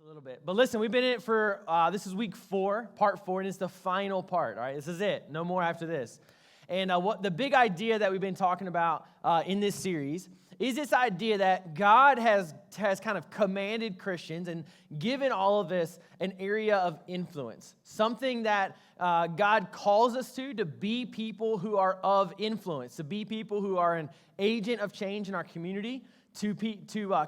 A little bit. But listen, we've been in it for, this is week 4, part 4, and it's the final part, all right? This is it. No more after this. And what the big idea that we've been talking about in this series is this idea that God has kind of commanded Christians and given all of us an area of influence, something that God calls us to be people who are of influence, to be people who are an agent of change in our community, to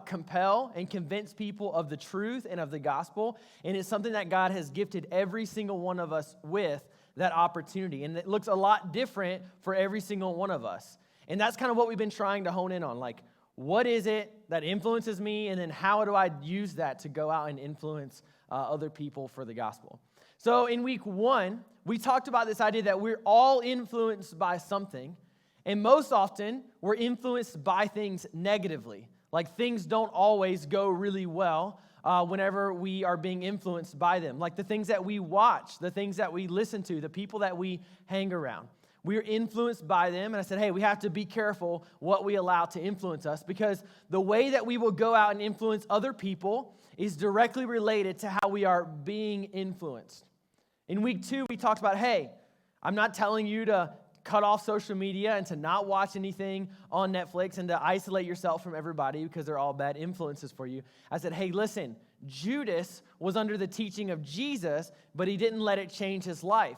compel and convince people of the truth and of the gospel. And it's something that God has gifted every single one of us with, that opportunity. And it looks a lot different for every single one of us. And that's kind of what we've been trying to hone in on. Like, what is it that influences me? And then how do I use that to go out and influence other people for the gospel? So in week 1, we talked about this idea that we're all influenced by something. And most often, we're influenced by things negatively. Like, things don't always go really well whenever we are being influenced by them. Like the things that we watch, the things that we listen to, the people that we hang around. We're influenced by them. And I said, hey, we have to be careful what we allow to influence us, because the way that we will go out and influence other people is directly related to how we are being influenced. In week 2, we talked about, hey, I'm not telling you to cut off social media and to not watch anything on Netflix and to isolate yourself from everybody because they're all bad influences for you. I said, hey, listen, Judas was under the teaching of Jesus, but he didn't let it change his life.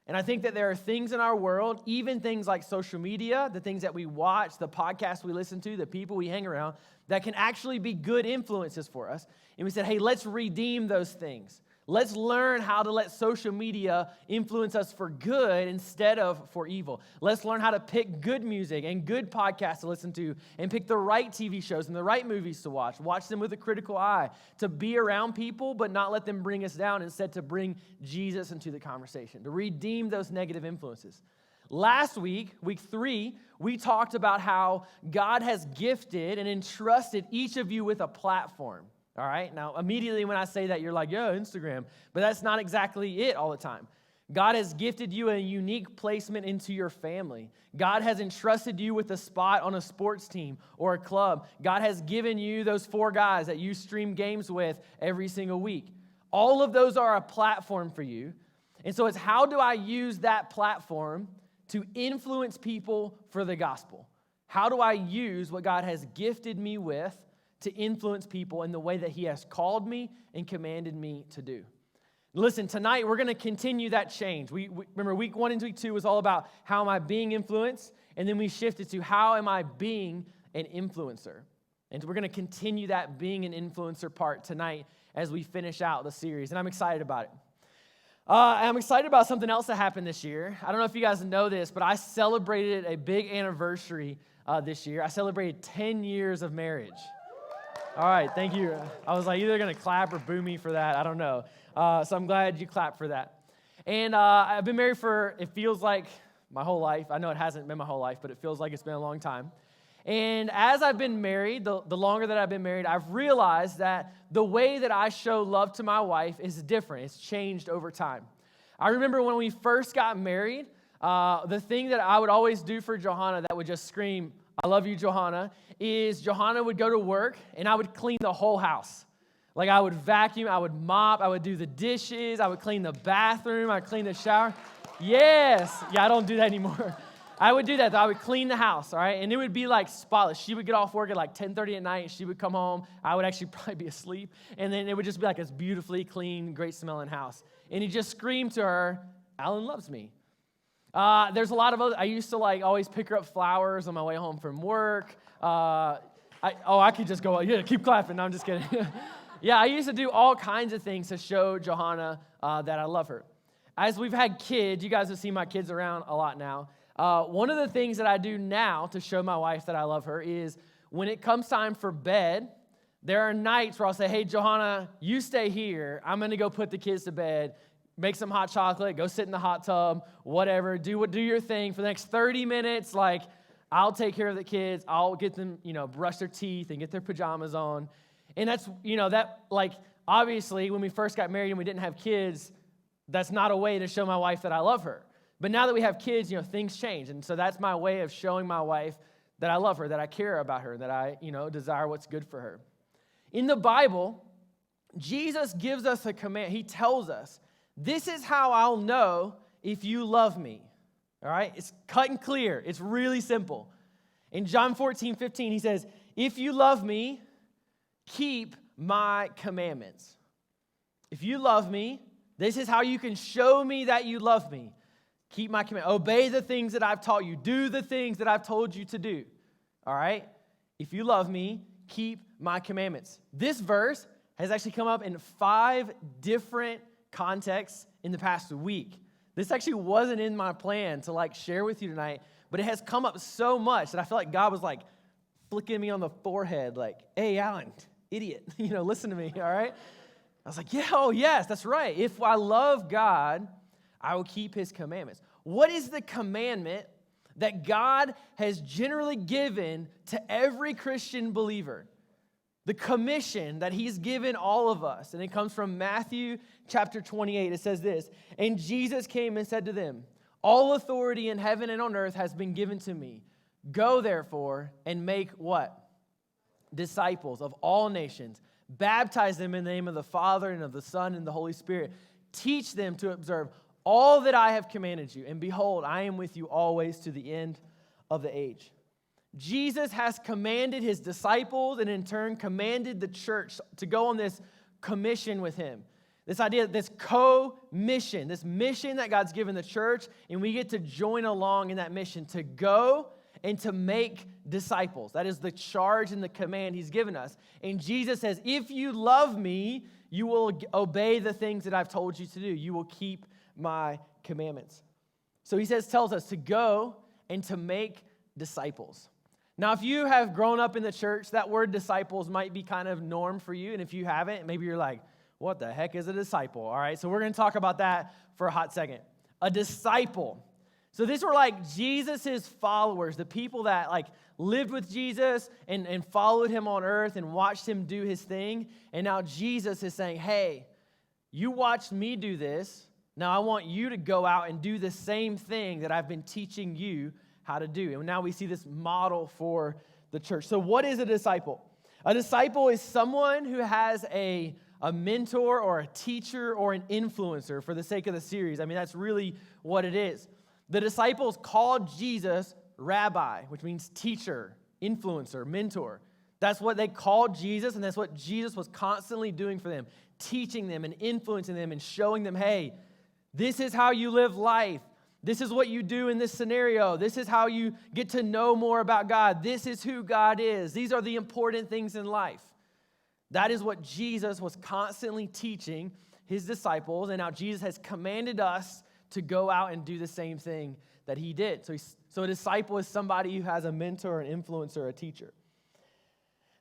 And I think that there are things in our world, even things like social media, the things that we watch, the podcasts we listen to, the people we hang around, that can actually be good influences for us. And we said, hey, let's redeem those things. Let's learn how to let social media influence us for good instead of for evil. Let's learn how to pick good music and good podcasts to listen to and pick the right TV shows and the right movies to watch. Watch them with a critical eye, to be around people but not let them bring us down, instead to bring Jesus into the conversation, to redeem those negative influences. Last week, week 3, we talked about how God has gifted and entrusted each of you with a platform. All right, now immediately when I say that, you're like, yeah, Instagram. But that's not exactly it all the time. God has gifted you a unique placement into your family. God has entrusted you with a spot on a sports team or a club. God has given you those 4 guys that you stream games with every single week. All of those are a platform for you. And so it's, how do I use that platform to influence people for the gospel? How do I use what God has gifted me with to influence people in the way that he has called me and commanded me to do? Listen, tonight we're going to continue that change. We remember week 1 and week 2 was all about how am I being influenced, and then we shifted to how am I being an influencer. And we're going to continue that being an influencer part tonight as we finish out the series, and I'm excited about it. I'm excited about something else that happened this year. I don't know if you guys know this, but I celebrated a big anniversary this year. I celebrated 10 years of marriage. All right, thank you. I was like, either going to clap or boo me for that. I don't know. So I'm glad you clapped for that. And I've been married for, it feels like my whole life. I know it hasn't been my whole life, but it feels like it's been a long time. And as I've been married, the longer that I've been married, I've realized that the way that I show love to my wife is different. It's changed over time. I remember when we first got married, the thing that I would always do for Johanna that would just scream, I love you, Johanna, is Johanna would go to work and I would clean the whole house. Like, I would vacuum, I would mop, I would do the dishes, I would clean the bathroom, I'd clean the shower. Yes. Yeah, I don't do that anymore. I would do that, though. I would clean the house, all right? And it would be like spotless. She would get off work at like 10:30 at night. She would come home. I would actually probably be asleep. And then it would just be like this beautifully clean, great smelling house. And he just screamed to her, Alan loves me. There's a lot of other, I used to like always pick her up flowers on my way home from work. I could just go, yeah, keep clapping. No, I'm just kidding. Yeah, I used to do all kinds of things to show Johanna that I love her. As we've had kids, you guys have seen my kids around a lot now. One of the things that I do now to show my wife that I love her is when it comes time for bed, there are nights where I'll say, hey, Johanna, you stay here. I'm going to go put the kids to bed. Make some hot chocolate, go sit in the hot tub, whatever. Do your thing for the next 30 minutes. Like, I'll take care of the kids. I'll get them, brush their teeth and get their pajamas on. And that's, that, like, obviously, when we first got married and we didn't have kids, that's not a way to show my wife that I love her. But now that we have kids, things change. And so that's my way of showing my wife that I love her, that I care about her, that I, desire what's good for her. In the Bible, Jesus gives us a command. He tells us, this is how I'll know if you love me. All right? It's cut and clear. It's really simple. In John 14:15, he says, if you love me, keep my commandments. If you love me, this is how you can show me that you love me. Keep my commandments. Obey the things that I've taught you. Do the things that I've told you to do. All right? If you love me, keep my commandments. This verse has actually come up in 5 different contexts in the past week. This actually wasn't in my plan to share with you tonight, but it has come up so much that I feel like God was flicking me on the forehead hey, Alan, idiot, listen to me, all right? I was like, yeah, oh yes, that's right. If I love God, I will keep his commandments. What is the commandment that God has generally given to every Christian believer? The commission that he's given all of us. And it comes from Matthew chapter 28. It says this, and Jesus came and said to them, all authority in heaven and on earth has been given to me. Go therefore and make what? Disciples of all nations. Baptize them in the name of the Father and of the Son and the Holy Spirit. Teach them to observe all that I have commanded you. And behold, I am with you always to the end of the age. Jesus has commanded his disciples and in turn commanded the church to go on this commission with him. This idea, this co-mission, this mission that God's given the church, and we get to join along in that mission to go and to make disciples. That is the charge and the command he's given us. And Jesus says, if you love me, you will obey the things that I've told you to do. You will keep my commandments. So he tells us to go and to make disciples. Now, if you have grown up in the church, that word disciples might be kind of norm for you. And if you haven't, maybe you're like, what the heck is a disciple? All right, so we're going to talk about that for a hot second. A disciple. So these were Jesus's followers, the people that lived with Jesus and followed him on earth and watched him do his thing. And now Jesus is saying, hey, you watched me do this. Now I want you to go out and do the same thing that I've been teaching you how to do. And now we see this model for the church. So what is a disciple? A disciple is someone who has a mentor or a teacher or an influencer for the sake of the series. I mean, that's really what it is. The disciples called Jesus rabbi, which means teacher, influencer, mentor. That's what they called Jesus, and that's what Jesus was constantly doing for them, teaching them and influencing them and showing them, hey, this is how you live life. This is what you do in this scenario. This is how you get to know more about God. This is who God is. These are the important things in life. That is what Jesus was constantly teaching his disciples, and now Jesus has commanded us to go out and do the same thing that he did. So a disciple is somebody who has a mentor, an influencer, a teacher.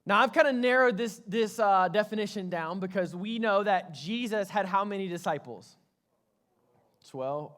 Now, I've kind of narrowed this definition down because we know that Jesus had how many disciples? 12.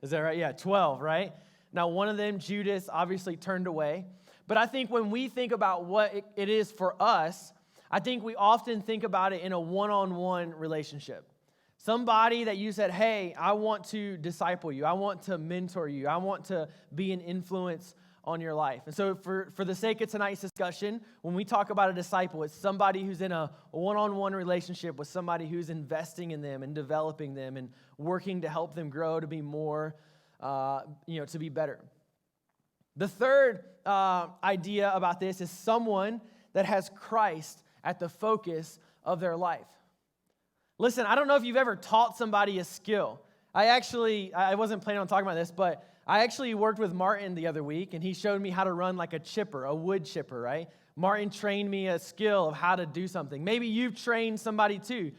Is that right? Yeah, 12, right? Now, one of them, Judas, obviously turned away. But I think when we think about what it is for us, I think we often think about it in a one-on-one relationship. Somebody that you said, hey, I want to disciple you. I want to mentor you. I want to be an influence on your life. And so for the sake of tonight's discussion, when we talk about a disciple, it's somebody who's in a one-on-one relationship with somebody who's investing in them and developing them and working to help them grow to be more, to be better. The third idea about this is someone that has Christ at the focus of their life. Listen, I don't know if you've ever taught somebody a skill. I wasn't planning on talking about this, but I actually worked with Martin the other week, and he showed me how to run a chipper, a wood chipper, right? Martin trained me a skill of how to do something. Maybe you've trained somebody too.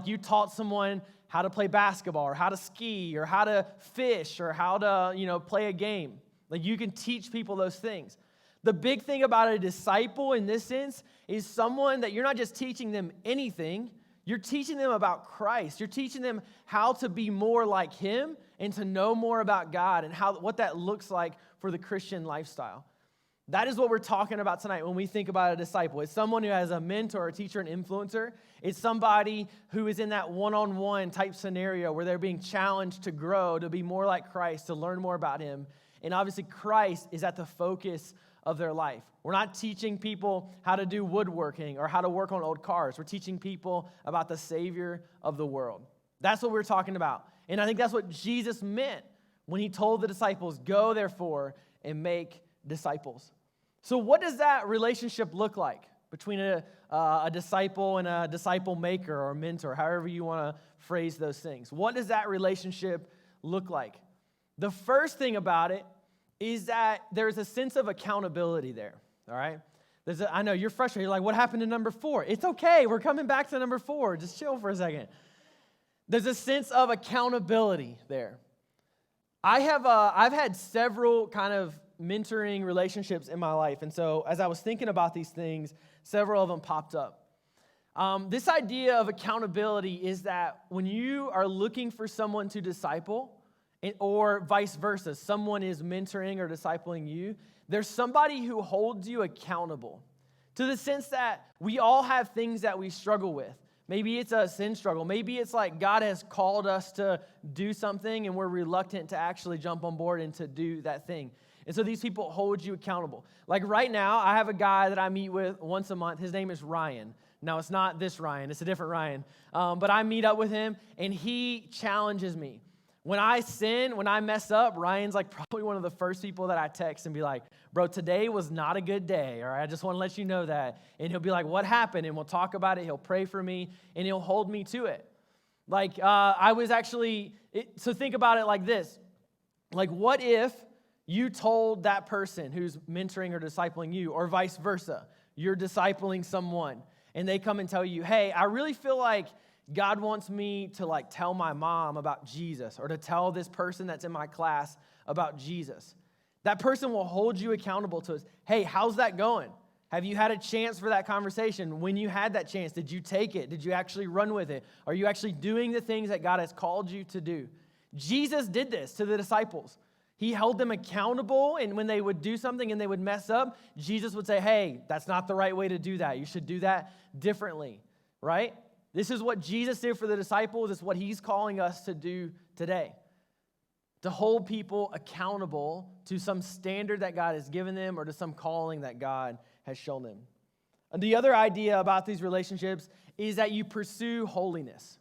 You taught someone how to play basketball or how to ski or how to fish or how to, play a game. You can teach people those things. The big thing about a disciple in this sense is someone that you're not just teaching them anything, you're teaching them about Christ. You're teaching them how to be more like him and to know more about God and what that looks like for the Christian lifestyle. That is what we're talking about tonight when we think about a disciple. It's someone who has a mentor, a teacher, an influencer. It's somebody who is in that one-on-one type scenario where they're being challenged to grow, to be more like Christ, to learn more about him. And obviously Christ is at the focus of their life. We're not teaching people how to do woodworking or how to work on old cars. We're teaching people about the Savior of the world. That's what we're talking about. And I think that's what Jesus meant when he told the disciples, go therefore and make disciples. So what does that relationship look like between a disciple and a disciple maker or mentor, however you want to phrase those things? What does that relationship look like? The first thing about it is that there's a sense of accountability there, all right? I know you're frustrated. You're like, what happened to number 4? It's okay. We're coming back to number 4. Just chill for a second. There's a sense of accountability there. I've had several kind of mentoring relationships in my life. And so as I was thinking about these things, several of them popped up. This idea of accountability is that when you are looking for someone to disciple, or vice versa, someone is mentoring or discipling you, there's somebody who holds you accountable to the sense that we all have things that we struggle with. Maybe it's a sin struggle. Maybe it's like God has called us to do something and we're reluctant to actually jump on board and to do that thing. And so these people hold you accountable. Like right now, I have a guy that I meet with once a month. His name is Ryan. Now, it's not this Ryan. It's a different Ryan. But I meet up with him, and he challenges me. When I sin, when I mess up, Ryan's like probably one of the first people that I text and be like, bro, today was not a good day, all right? I just want to let you know that. And he'll be like, what happened? And we'll talk about it. He'll pray for me, and he'll hold me to it. Like, so think about it like this. Like, what if you told that person who's mentoring or discipling you, or vice versa, you're discipling someone, and they come and tell you, hey, I really feel like God wants me to like tell my mom about Jesus, or to tell this person that's in my class about Jesus. That person will hold you accountable to us. Hey, how's that going? Have you had a chance for that conversation? When you had that chance, did you take it? Did you actually run with it? Are you actually doing the things that God has called you to do? Jesus did this to the disciples. He held them accountable, and when they would do something and they would mess up, Jesus would say, hey, that's not the right way to do that. You should do that differently, right? This is what Jesus did for the disciples. It's what he's calling us to do today. To hold people accountable to some standard that God has given them or to some calling that God has shown them. And the other idea about these relationships is that you pursue holiness.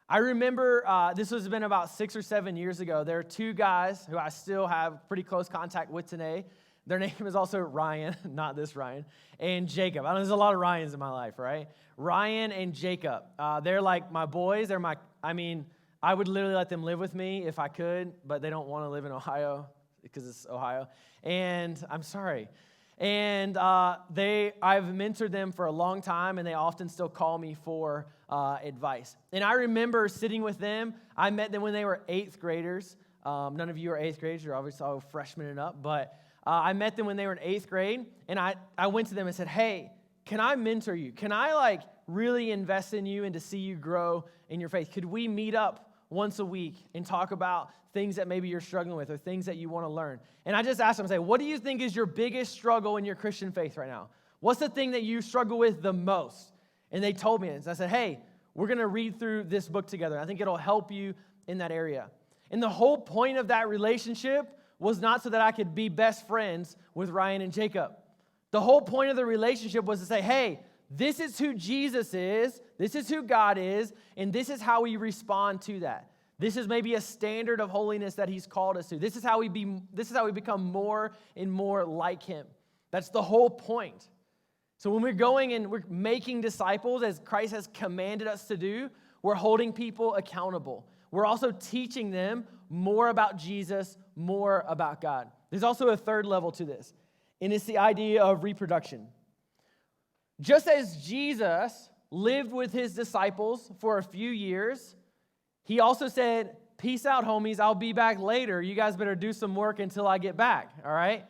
I remember, this has been about 6 or 7 years ago. There are 2 guys who I still have pretty close contact with today. Their name is also Ryan, not this Ryan, and Jacob. I know there's a lot of Ryans in my life, right? Ryan and Jacob. They're like my boys. I would literally let them live with me if I could, but they don't want to live in Ohio because it's Ohio. And I'm sorry. And I've mentored them for a long time, and they often still call me for advice. And I remember sitting with them. I met them when they were 8th graders. None of you are 8th graders. You're obviously all freshmen and up. But I met them when they were in 8th grade, and I went to them and said, hey, can I mentor you? Can I really invest in you and to see you grow in your faith? Could we meet up once a week and talk about things that maybe you're struggling with or things that you want to learn? And I just asked them, what do you think is your biggest struggle in your Christian faith right now? What's the thing that you struggle with the most? And they told me, and I said, hey, we're going to read through this book together. I think it'll help you in that area. And the whole point of that relationship was not so that I could be best friends with Ryan and Jacob. The whole point of the relationship was to say, hey, this is who Jesus is, this is who God is, and this is how we respond to that. This is maybe a standard of holiness that he's called us to. This is how we become more and more like him. That's the whole point. So when we're going and we're making disciples, as Christ has commanded us to do, we're holding people accountable. We're also teaching them more about Jesus, more about God. There's also a third level to this, and it's the idea of reproduction. Just as Jesus lived with his disciples for a few years, he also said, peace out, homies. I'll be back later. You guys better do some work until I get back, all right?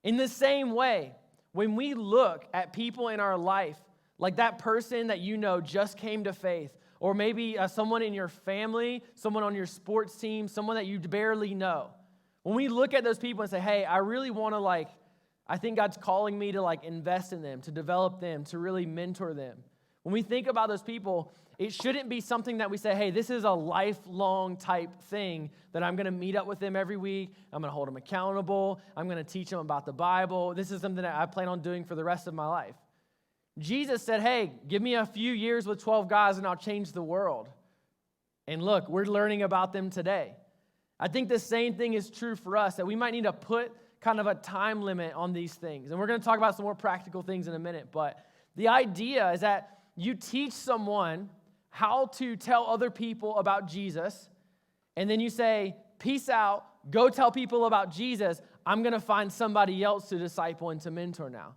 In the same way, when we look at people in our life, like that person that you know just came to faith, or maybe someone in your family, someone on your sports team, someone that you barely know, when we look at those people and say, hey, I really want to I think God's calling me to invest in them, to develop them, to really mentor them. When we think about those people, it shouldn't be something that we say, hey, this is a lifelong type thing that I'm going to meet up with them every week. I'm going to hold them accountable. I'm going to teach them about the Bible. This is something that I plan on doing for the rest of my life. Jesus said, hey, give me a few years with 12 guys and I'll change the world. And look, we're learning about them today. I think the same thing is true for us, that we might need to put kind of a time limit on these things. And we're going to talk about some more practical things in a minute. But the idea is that you teach someone how to tell other people about Jesus, and then you say, peace out, go tell people about Jesus. I'm going to find somebody else to disciple and to mentor now.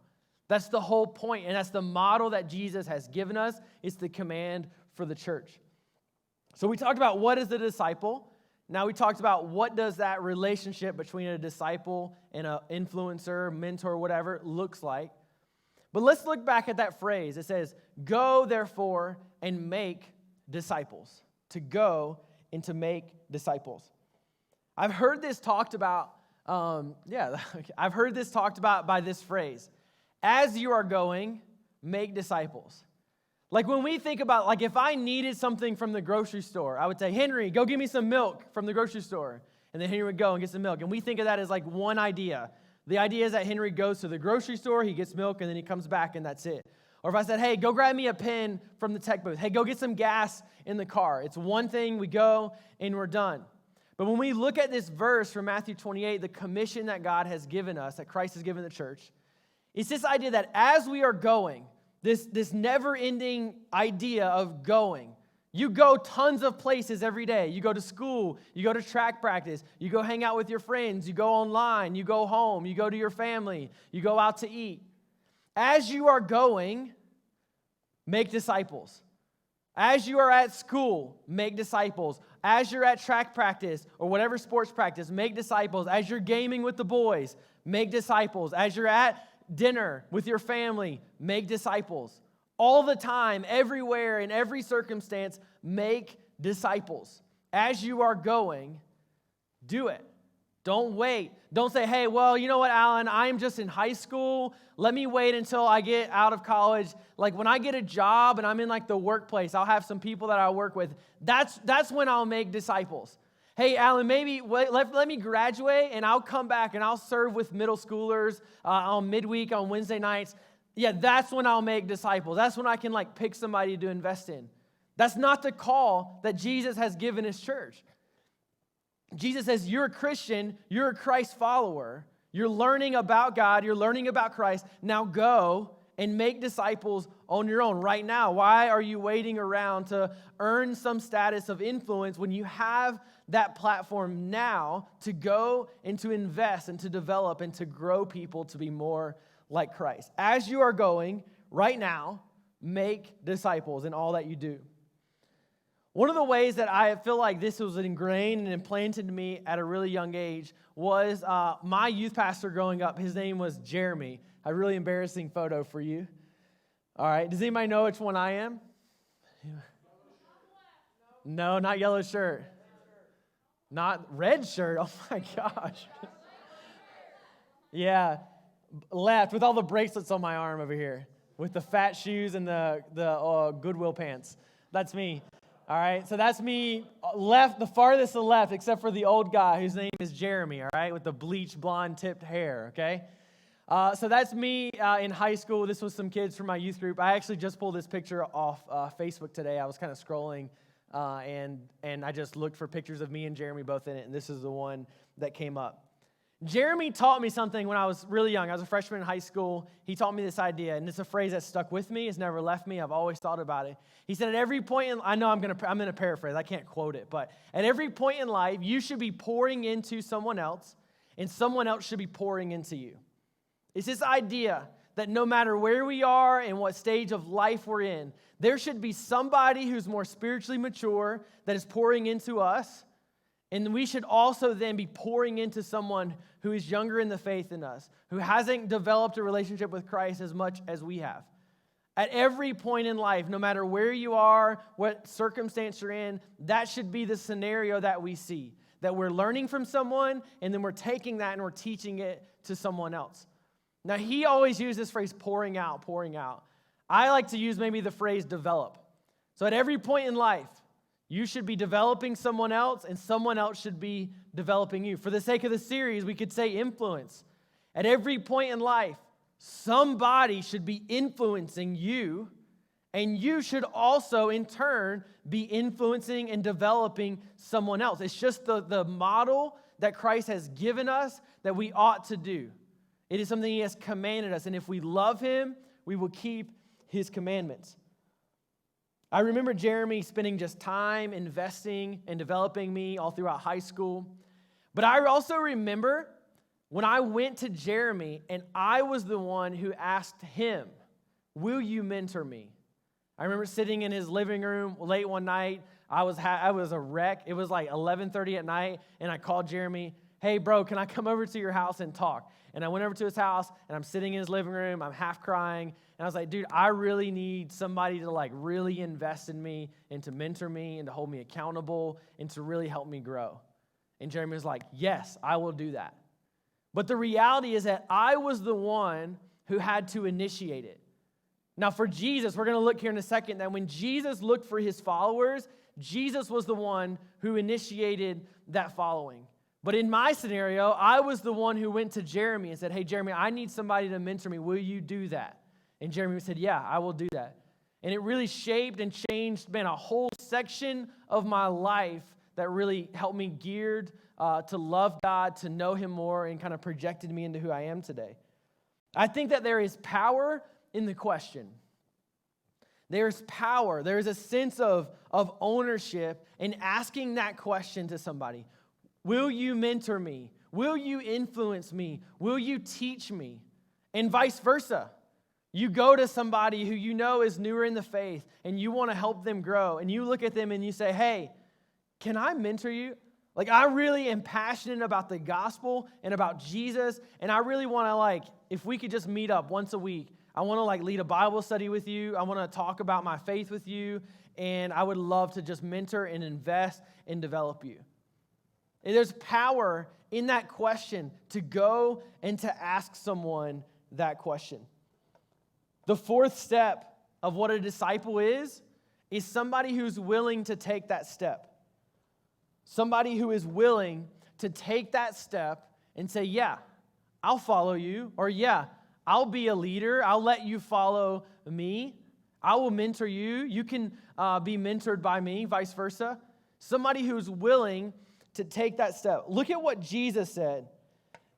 That's the whole point, and that's the model that Jesus has given us. It's the command for the church. So we talked about what is a disciple. Now we talked about what does that relationship between a disciple and an influencer, mentor, whatever, looks like. But let's look back at that phrase. It says, go, therefore, and make disciples. To go and to make disciples. I've heard this talked about, I've heard this talked about by this phrase. As you are going, make disciples. Like when we think about, like if I needed something from the grocery store, I would say, Henry, go get me some milk from the grocery store. And then Henry would go and get some milk. And we think of that as like one idea. The idea is that Henry goes to the grocery store, he gets milk, and then he comes back, and that's it. Or if I said, hey, go grab me a pen from the tech booth. Hey, go get some gas in the car. It's one thing, we go, and we're done. But when we look at this verse from Matthew 28, the commission that God has given us, that Christ has given the church, it's this idea that as we are going, this never-ending idea of going. You go tons of places every day. You go to school, you go to track practice, you go hang out with your friends, you go online, you go home, you go to your family, you go out to eat. As you are going, make disciples. As you are at school, make disciples. As you're at track practice or whatever sports practice, make disciples. As you're gaming with the boys, make disciples. As you're at dinner with your family, make disciples. All the time, everywhere, in every circumstance, make disciples. As you are going, do it. Don't wait. Don't say, hey, well, you know what, Alan, I'm just in high school. Let me wait until I get out of college. Like when I get a job and I'm in like the workplace, I'll have some people that I work with. That's when I'll make disciples. Hey, Alan, maybe let me graduate and I'll come back and I'll serve with middle schoolers on midweek on Wednesday nights. Yeah, that's when I'll make disciples. That's when I can like pick somebody to invest in. That's not the call that Jesus has given his church. Jesus says, you're a Christian, you're a Christ follower, you're learning about God, you're learning about Christ. Now go and make disciples on your own right now. Why are you waiting around to earn some status of influence when you have that platform now to go and to invest and to develop and to grow people to be more like Christ? As you are going right now, make disciples in all that you do. One of the ways that I feel like this was ingrained and implanted in me at a really young age was my youth pastor growing up. His name was Jeremy. A really embarrassing photo for you. All right. Does anybody know which one I am? No, not yellow shirt. Not red shirt. Oh my gosh. Yeah. Left with all the bracelets on my arm over here with the fat shoes and the Goodwill pants. That's me. All right, so that's me left, the farthest to the left, except for the old guy whose name is Jeremy, all right, with the bleached blonde tipped hair, okay? So that's me in high school. This was some kids from my youth group. I actually just pulled this picture off Facebook today. I was kind of scrolling, and I just looked for pictures of me and Jeremy both in it, and this is the one that came up. Jeremy taught me something when I was really young. I was a freshman in high school. He taught me this idea, and it's a phrase that stuck with me. It's never left me. I've always thought about it. He said, at every point I know I'm going to paraphrase. I can't quote it, but at every point in life, you should be pouring into someone else, and someone else should be pouring into you. It's this idea that no matter where we are and what stage of life we're in, there should be somebody who's more spiritually mature that is pouring into us, and we should also then be pouring into someone who is younger in the faith than us, who hasn't developed a relationship with Christ as much as we have. At every point in life, no matter where you are, what circumstance you're in, that should be the scenario that we see. That we're learning from someone, and then we're taking that and we're teaching it to someone else. Now, he always used this phrase, pouring out, pouring out. I like to use maybe the phrase develop. So at every point in life, you should be developing someone else, and someone else should be developing you. For the sake of the series, we could say influence. At every point in life, somebody should be influencing you, and you should also, in turn, be influencing and developing someone else. It's just the model that Christ has given us that we ought to do. It is something He has commanded us, and if we love Him, we will keep His commandments. I remember Jeremy spending just time investing and developing me all throughout high school. But I also remember when I went to Jeremy and I was the one who asked him, will you mentor me? I remember sitting in his living room late one night. I was a wreck. It was like 11:30 at night, and I called Jeremy, hey, bro, can I come over to your house and talk? And I went over to his house, and I'm sitting in his living room. I'm half crying. And I was like, dude, I really need somebody to like really invest in me and to mentor me and to hold me accountable and to really help me grow. And Jeremy was like, yes, I will do that. But the reality is that I was the one who had to initiate it. Now for Jesus, we're going to look here in a second that when Jesus looked for his followers, Jesus was the one who initiated that following. But in my scenario, I was the one who went to Jeremy and said, hey, Jeremy, I need somebody to mentor me. Will you do that? And Jeremy said, yeah, I will do that. And it really shaped and changed, man, a whole section of my life that really helped me geared to love God, to know Him more, and kind of projected me into who I am today. I think that there is power in the question. There's power. There's a sense of ownership in asking that question to somebody. Will you mentor me? Will you influence me? Will you teach me? And vice versa. You go to somebody who you know is newer in the faith and you want to help them grow, and you look at them and you say, hey, can I mentor you? Like, I really am passionate about the gospel and about Jesus, and I really want to, if we could just meet up once a week, I want to, lead a Bible study with you. I want to talk about my faith with you, and I would love to just mentor and invest and develop you. And there's power in that question to go and to ask someone that question. The fourth step of what a disciple is somebody who's willing to take that step. Somebody who is willing to take that step and say, yeah, I'll follow you, or yeah, I'll be a leader. I'll let you follow me. I will mentor you. You can be mentored by me, vice versa. Somebody who's willing to take that step. Look at what Jesus said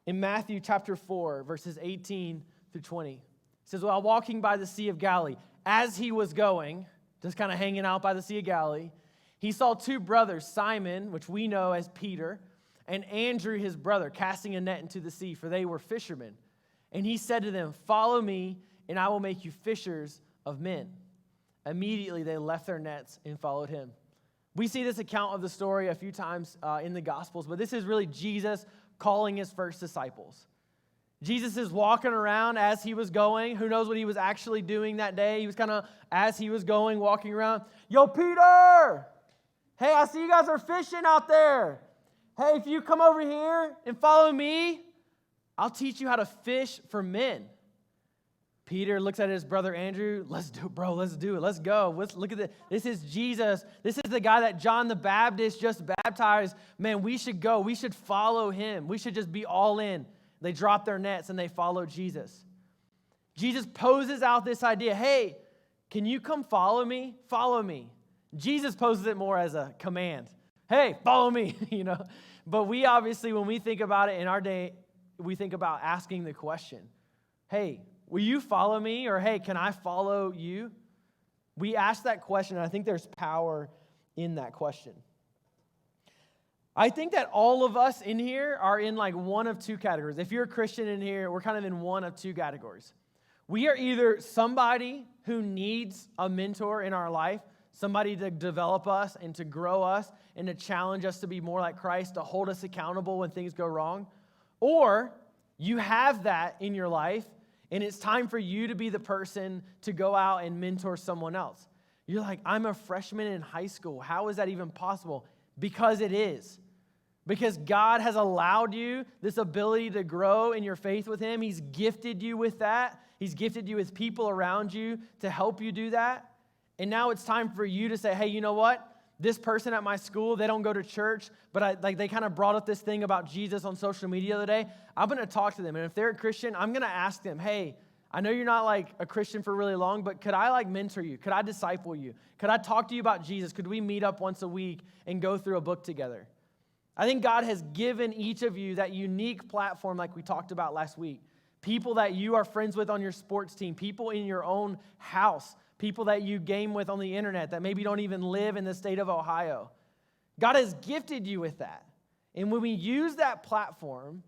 in Matthew chapter 4, verses 18 through 20. It says, while walking by the Sea of Galilee, as he was going, just kind of hanging out by the Sea of Galilee, he saw two brothers, Simon, which we know as Peter, and Andrew, his brother, casting a net into the sea, for they were fishermen. And he said to them, follow me, and I will make you fishers of men. Immediately they left their nets and followed him. We see this account of the story a few times in the Gospels, but this is really Jesus calling his first disciples. Jesus is walking around as he was going. Who knows what he was actually doing that day? He was kind of, as he was going, walking around. Yo, Peter! Hey, I see you guys are fishing out there. Hey, if you come over here and follow me, I'll teach you how to fish for men. Peter looks at his brother Andrew. Let's do it, bro. Let's do it. Let's go. Look at this. This is Jesus. This is the guy that John the Baptist just baptized. Man, we should go. We should follow him. We should just be all in. They drop their nets and they follow Jesus. Jesus poses out this idea. Hey, can you come follow me? Follow me. Jesus poses it more as a command. Hey, follow me, But we obviously, when we think about it in our day, we think about asking the question, hey, will you follow me? Or hey, can I follow you? We ask that question, and I think there's power in that question. I think that all of us in here are in one of two categories. If you're a Christian in here, we're kind of in one of two categories. We are either somebody who needs a mentor in our life, somebody to develop us and to grow us and to challenge us to be more like Christ, to hold us accountable when things go wrong. Or you have that in your life, and it's time for you to be the person to go out and mentor someone else. You're like, I'm a freshman in high school. How is that even possible? Because it is. Because God has allowed you this ability to grow in your faith with Him. He's gifted you with that. He's gifted you with people around you to help you do that. And now it's time for you to say, hey, you know what? This person at my school, they don't go to church, but they kind of brought up this thing about Jesus on social media the other day. I'm going to talk to them. And if they're a Christian, I'm going to ask them, hey, I know you're not like a Christian for really long, but could I like mentor you? Could I disciple you? Could I talk to you about Jesus? Could we meet up once a week and go through a book together? I think God has given each of you that unique platform like we talked about last week. People that you are friends with on your sports team, people in your own house, people that you game with on the internet that maybe don't even live in the state of Ohio. God has gifted you with that. And when we use that platform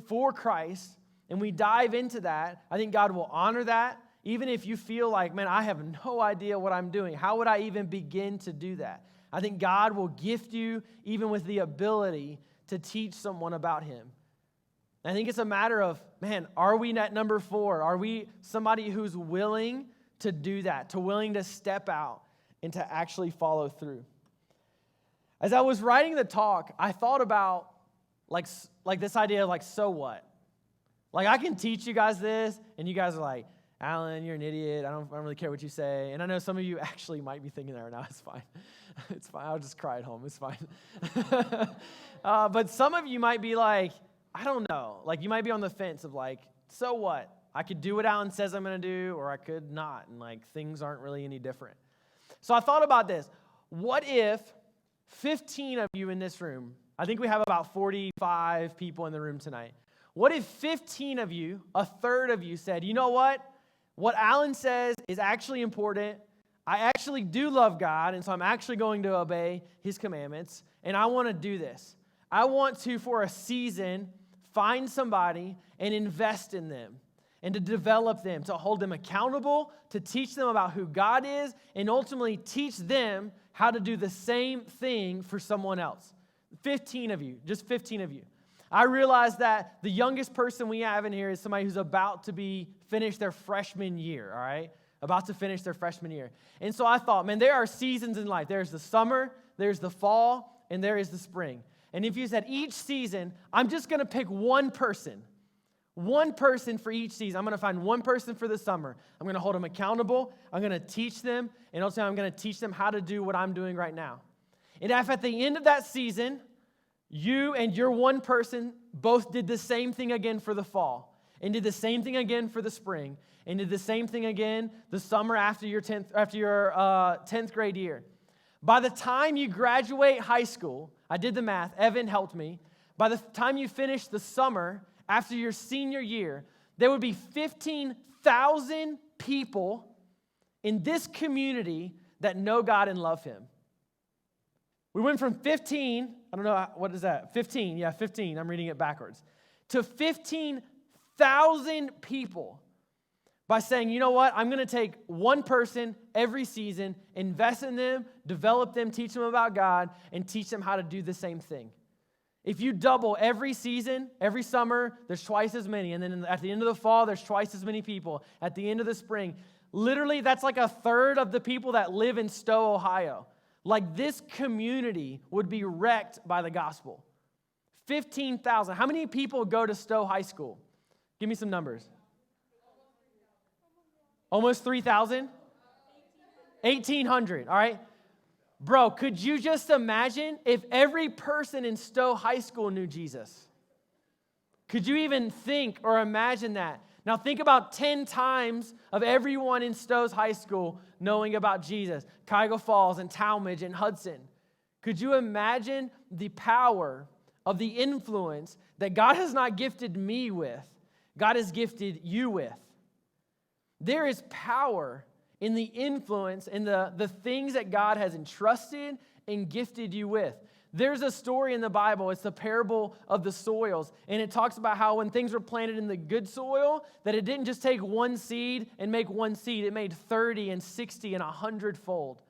for Christ and we dive into that, I think God will honor that. Even if you feel like, man, I have no idea what I'm doing. How would I even begin to do that? I think God will gift you even with the ability to teach someone about Him. I think it's a matter of, man, are we at number 4? Are we somebody who's willing to do that, to willing to step out and to actually follow through? As I was writing the talk, I thought about like this idea of like, so what? Like I can teach you guys this, and you guys are like, Alan, you're an idiot. I don't really care what you say. And I know some of you actually might be thinking that right now. It's fine. It's fine. I'll just cry at home. It's fine. But some of you might be like, I don't know. Like you might be on the fence of like, so what? I could do what Alan says I'm going to do, or I could not. And like things aren't really any different. So I thought about this. What if 15 of you in this room, I think we have about 45 people in the room tonight. What if 15 of you, a third of you said, you know what? What Alan says is actually important. I actually do love God, and so I'm actually going to obey His commandments, and I want to do this. I want to, for a season, find somebody and invest in them and to develop them, to hold them accountable, to teach them about who God is, and ultimately teach them how to do the same thing for someone else. 15 of you, just 15 of you. I realize that the youngest person we have in here is somebody who's about to finish their freshman year, all right? About to finish their freshman year. And so I thought, man, there are seasons in life. There's the summer, there's the fall, and there is the spring. And if you said each season, I'm just going to pick one person for each season. I'm going to find one person for the summer. I'm going to hold them accountable. I'm going to teach them, and also I'm going to teach them how to do what I'm doing right now. And if at the end of that season, you and your one person both did the same thing again for the fall, and did the same thing again for the spring, and did the same thing again the summer after your 10th grade year. By the time you graduate high school, I did the math, Evan helped me. By the time you finish the summer after your senior year, there would be 15,000 people in this community that know God and love Him. We went from 15, I don't know, what is that? 15, I'm reading it backwards, to 15,000 people by saying, you know what, I'm going to take one person every season, invest in them, develop them, teach them about God, and teach them how to do the same thing. If you double every season, every summer, there's twice as many, and then at the end of the fall, there's twice as many people. At the end of the spring, literally, that's like a third of the people that live in Stowe, Ohio. Like this community would be wrecked by the gospel. 15,000. How many people go to Stowe High School? Give me some numbers. Almost 3,000? 1,800, all right? Bro, could you just imagine if every person in Stowe High School knew Jesus? Could you even think or imagine that? Now think about 10 times of everyone in Stowe's High School knowing about Jesus. Cuyahoga Falls and Talmadge and Hudson. Could you imagine the power of the influence that God has not gifted me with, God has gifted you with? There is power in the influence and the things that God has entrusted and gifted you with. There's a story in the Bible, it's the parable of the soils, and it talks about how when things were planted in the good soil, that it didn't just take one seed and make one seed, it made 30 and 60 and 100-fold.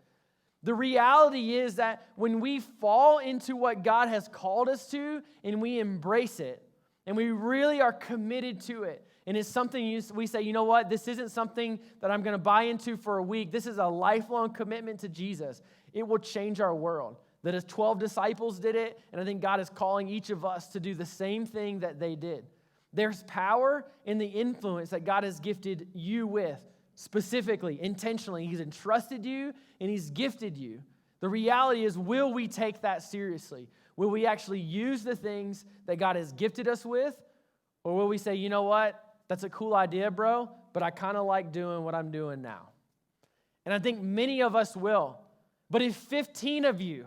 The reality is that when we fall into what God has called us to and we embrace it, and we really are committed to it, and it's something we say, you know what, this isn't something that I'm going to buy into for a week. This is a lifelong commitment to Jesus. It will change our world. The 12 disciples did it, and I think God is calling each of us to do the same thing that they did. There's power in the influence that God has gifted you with, specifically, intentionally. He's entrusted you, and He's gifted you. The reality is, will we take that seriously? Will we actually use the things that God has gifted us with? Or will we say, you know what? That's a cool idea, bro, but I kind of like doing what I'm doing now. And I think many of us will. But if 15 of you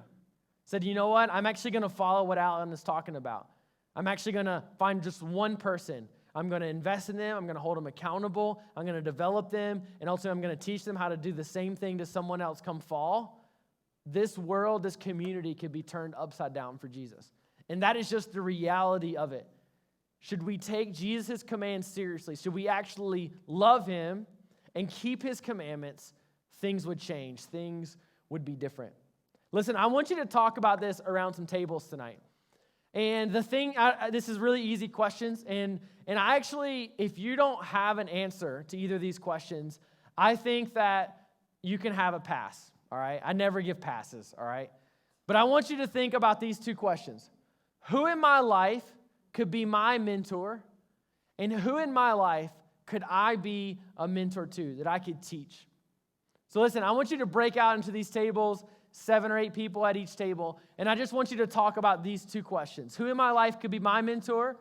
said, you know what? I'm actually going to follow what Alan is talking about. I'm actually going to find just one person. I'm going to invest in them. I'm going to hold them accountable. I'm going to develop them. And also I'm going to teach them how to do the same thing to someone else come fall. This world, this community could be turned upside down for Jesus. And that is just the reality of it. Should we take Jesus' commands seriously? Should we actually love Him and keep His commandments? Things would change. Things would be different. Listen, I want you to talk about this around some tables tonight. And the thing, this is really easy questions. And I actually, if you don't have an answer to either of these questions, I think that you can have a pass, all right? I never give passes, all right? But I want you to think about these two questions. Who in my life could be my mentor? And who in my life could I be a mentor to, that I could teach? So listen, I want you to break out into these tables, 7 or 8 people at each table, and I just want you to talk about these two questions. Who in my life could be my mentor,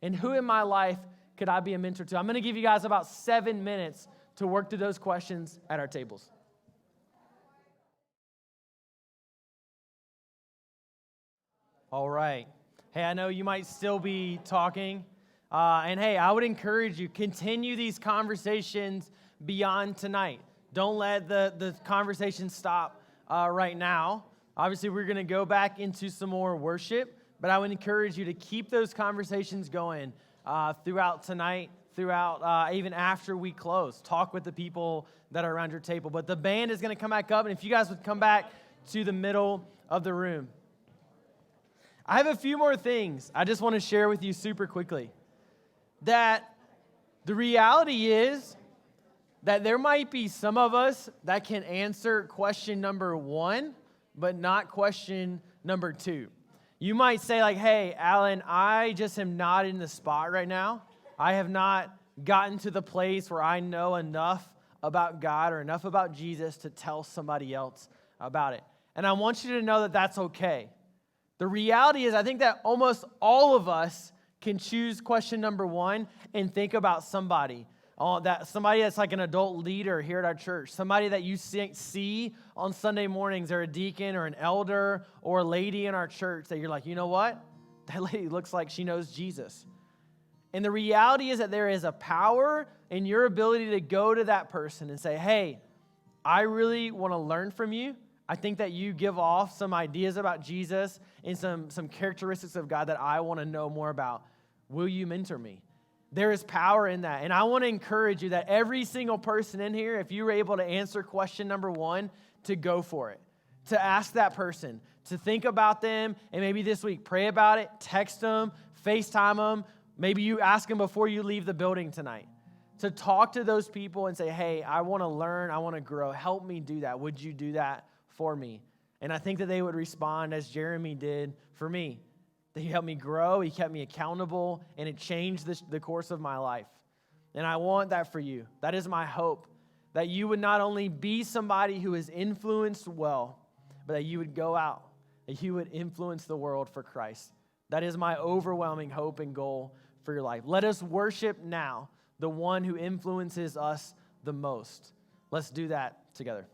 and who in my life could I be a mentor to? I'm going to give you guys about 7 minutes to work through those questions at our tables. All right. Hey, I know you might still be talking, and hey, I would encourage you, continue these conversations beyond tonight. Don't let the conversation stop right now. Obviously, we're going to go back into some more worship, but I would encourage you to keep those conversations going throughout tonight, throughout even after we close. Talk with the people that are around your table. But the band is going to come back up, and if you guys would come back to the middle of the room. I have a few more things I just want to share with you super quickly. That the reality is that there might be some of us that can answer question number 1, but not question number 2. You might say like, hey, Alan, I just am not in the spot right now. I have not gotten to the place where I know enough about God or enough about Jesus to tell somebody else about it. And I want you to know that that's okay. The reality is I think that almost all of us can choose question number 1 and think about somebody. Somebody that's like an adult leader here at our church, somebody that you see on Sunday mornings, or a deacon or an elder or a lady in our church that you're like, you know what? That lady looks like she knows Jesus. And the reality is that there is a power in your ability to go to that person and say, hey, I really want to learn from you. I think that you give off some ideas about Jesus and some characteristics of God that I want to know more about. Will you mentor me? There is power in that. And I want to encourage you that every single person in here, if you were able to answer question number 1, to go for it. To ask that person, to think about them, and maybe this week pray about it, text them, FaceTime them. Maybe you ask them before you leave the building tonight. To talk to those people and say, hey, I want to learn, I want to grow. Help me do that. Would you do that for me? And I think that they would respond as Jeremy did for me. That he helped me grow, he kept me accountable, and it changed the course of my life. And I want that for you. That is my hope, that you would not only be somebody who is influenced well, but that you would go out, that you would influence the world for Christ. That is my overwhelming hope and goal for your life. Let us worship now the one who influences us the most. Let's do that together.